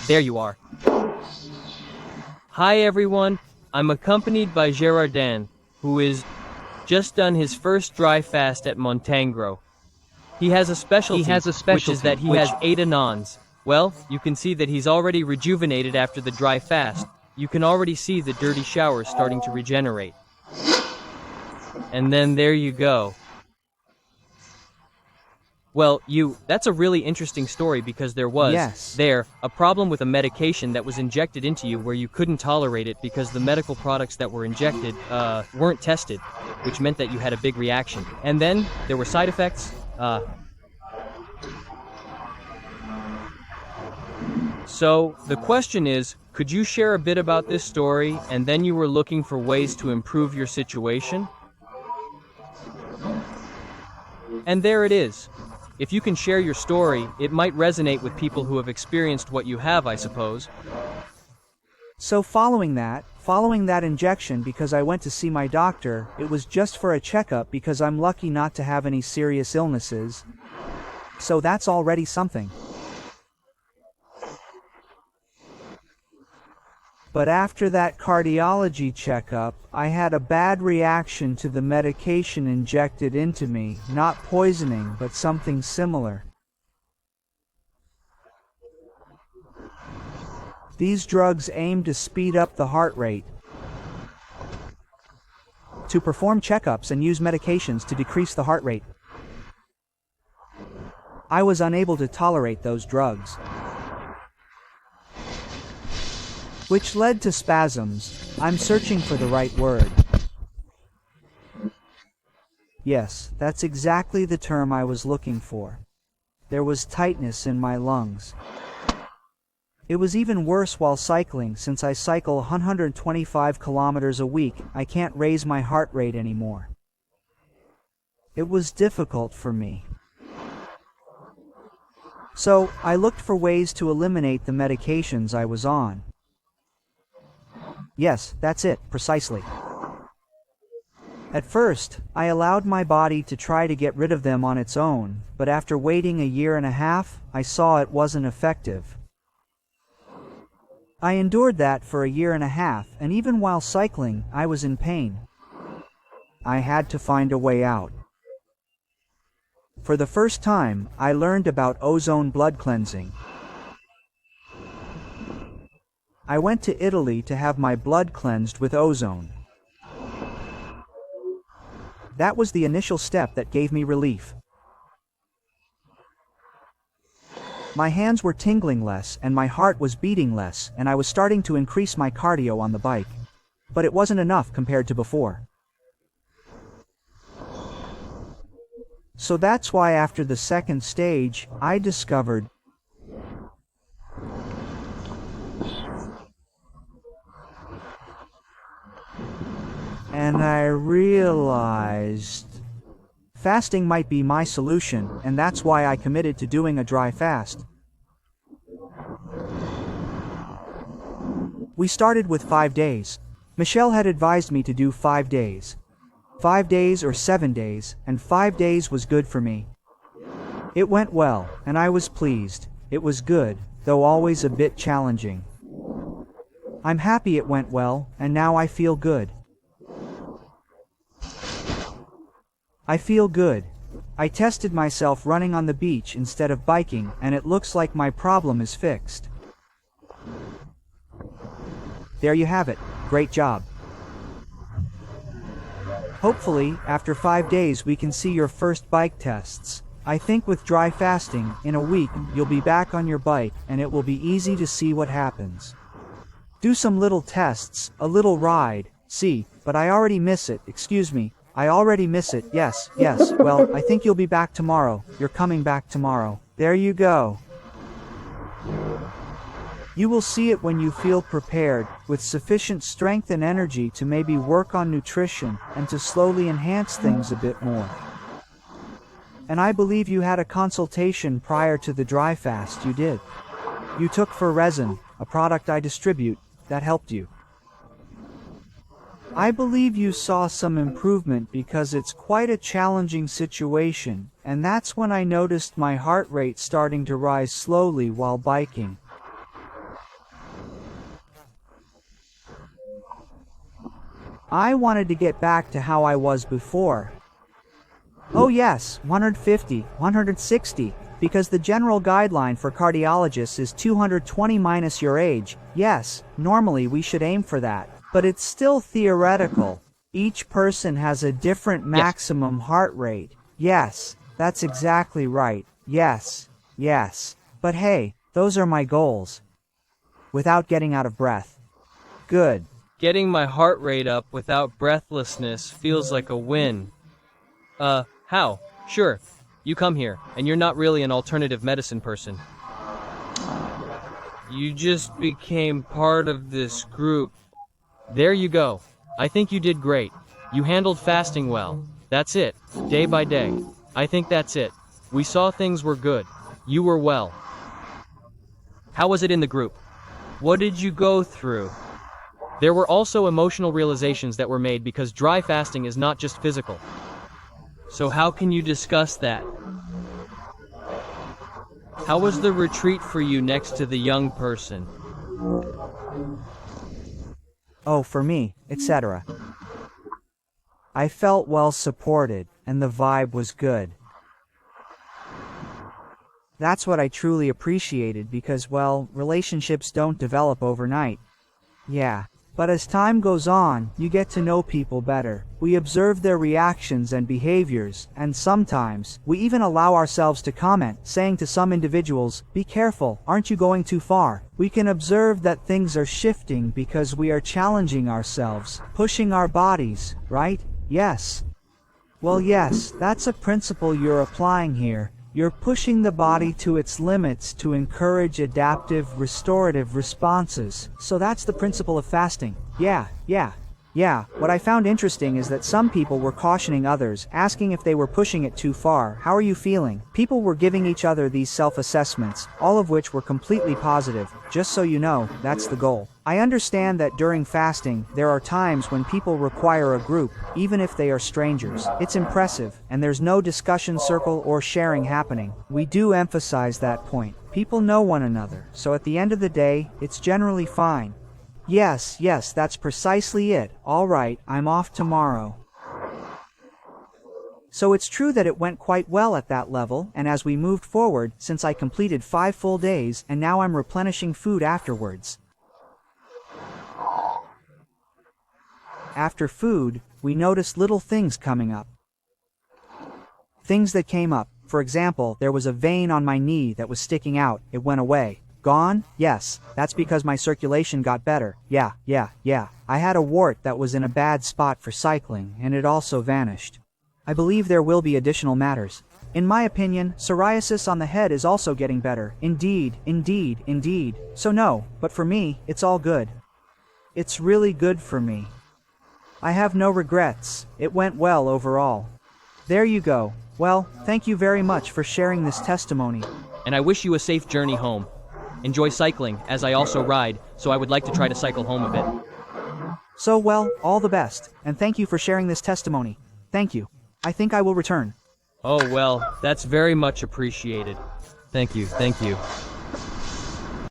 There you are. Hi everyone, I'm accompanied by Gérard, who is just done his first dry fast at Montangro. He has a specialty, which is that he has 8 anons. Well, you can see that he's already rejuvenated after the dry fast. You can already see the dirty showers starting to regenerate. And then there you go. Well, that's a really interesting story because there was, a problem with a medication that was injected into you where you couldn't tolerate it because the medical products that were injected, weren't tested, which meant that you had a big reaction. And then, there were side effects, So, the question is, could you share a bit about this story, and then you were looking for ways to improve your situation? And there it is. If you can share your story, it might resonate with people who have experienced what you have, I suppose. So following that injection, because I went to see my doctor, it was just for a checkup because I'm lucky not to have any serious illnesses. So that's already something. But after that cardiology checkup, I had a bad reaction to the medication injected into me, not poisoning, but something similar. These drugs aim to speed up the heart rate, to perform checkups and use medications to decrease the heart rate. I was unable to tolerate those drugs, which led to spasms. I'm searching for the right word. Yes, that's exactly the term I was looking for. There was tightness in my lungs. It was even worse while cycling. Since I cycle 125 kilometers a week, I can't raise my heart rate anymore. It was difficult for me. So, I looked for ways to eliminate the medications I was on. Yes, that's it, precisely. At first, I allowed my body to try to get rid of them on its own, but after waiting a year and a half, I saw it wasn't effective. I endured that for a year and a half, and even while cycling, I was in pain. I had to find a way out. For the first time, I learned about ozone blood cleansing. I went to Italy to have my blood cleansed with ozone. That was the initial step that gave me relief. My hands were tingling less, and my heart was beating less, and I was starting to increase my cardio on the bike. But it wasn't enough compared to before. So that's why after the second stage, I discovered and I realized fasting might be my solution, and that's why I committed to doing a dry fast. We started with 5 days. Michel had advised me to do 5 days. 5 days or 7 days, and 5 days was good for me. It went well, and I was pleased. It was good, though always a bit challenging. I'm happy it went well, and now I feel good. I feel good. I tested myself running on the beach instead of biking, and it looks like my problem is fixed. There you have it. Great job. Hopefully, after 5 days we can see your first bike tests. I think with dry fasting, in a week, you'll be back on your bike, and it will be easy to see what happens. Do some little tests, a little ride, see, but I already miss it, excuse me. I already miss it, yes, well, I think you'll be back tomorrow. You're coming back tomorrow. There you go. You will see it when you feel prepared, with sufficient strength and energy to maybe work on nutrition, and to slowly enhance things a bit more. And I believe you had a consultation prior to the dry fast, you did. You took for resin, a product I distribute, that helped you. I believe you saw some improvement because it's quite a challenging situation, and that's when I noticed my heart rate starting to rise slowly while biking. I wanted to get back to how I was before. Oh yes, 150, 160, because the general guideline for cardiologists is 220 minus your age. Yes, normally we should aim for that, but it's still theoretical. Each person has a different maximum heart rate. Yes, that's exactly right. Yes, yes. But hey, those are my goals. Without getting out of breath. Good. Getting my heart rate up without breathlessness feels like a win. How? Sure. You come here, and you're not really an alternative medicine person. You just became part of this group. There you go. I think you did great. You handled fasting well. That's it. Day by day. I think that's it. We saw things were good. You were well. How was it in the group? What did you go through? There were also emotional realizations that were made because dry fasting is not just physical. So how can you discuss that? How was the retreat for you next to the young person? Oh, for me, etc. I felt well supported, and the vibe was good. That's what I truly appreciated because, well, relationships don't develop overnight. Yeah. But as time goes on, you get to know people better. We observe their reactions and behaviors, and sometimes, we even allow ourselves to comment, saying to some individuals, "Be careful, aren't you going too far?" We can observe that things are shifting because we are challenging ourselves, pushing our bodies, right? Yes. Well, yes, that's a principle you're applying here. You're pushing the body to its limits to encourage adaptive, restorative responses. So that's the principle of fasting. Yeah. What I found interesting is that some people were cautioning others, asking if they were pushing it too far. How are you feeling? People were giving each other these self-assessments, all of which were completely positive. Just so you know, that's the goal. I understand that during fasting, there are times when people require a group, even if they are strangers. It's impressive, and there's no discussion circle or sharing happening. We do emphasize that point. People know one another, so at the end of the day, it's generally fine. Yes, that's precisely it. All right, I'm off tomorrow. So it's true that it went quite well at that level, and as we moved forward, since I completed 5 full days, and now I'm replenishing food afterwards. After food, we noticed little things coming up. Things that came up. For example, there was a vein on my knee that was sticking out. It went away. Gone? Yes, that's because my circulation got better. Yeah. I had a wart that was in a bad spot for cycling, and it also vanished. I believe there will be additional matters. In my opinion, psoriasis on the head is also getting better. Indeed. So no, but for me, it's all good. It's really good for me. I have no regrets. It went well overall. There you go. Well, thank you very much for sharing this testimony. And I wish you a safe journey home. Enjoy cycling, as I also ride, so I would like to try to cycle home a bit. So well, all the best, and thank you for sharing this testimony. Thank you. I think I will return. Oh well, that's very much appreciated. Thank you.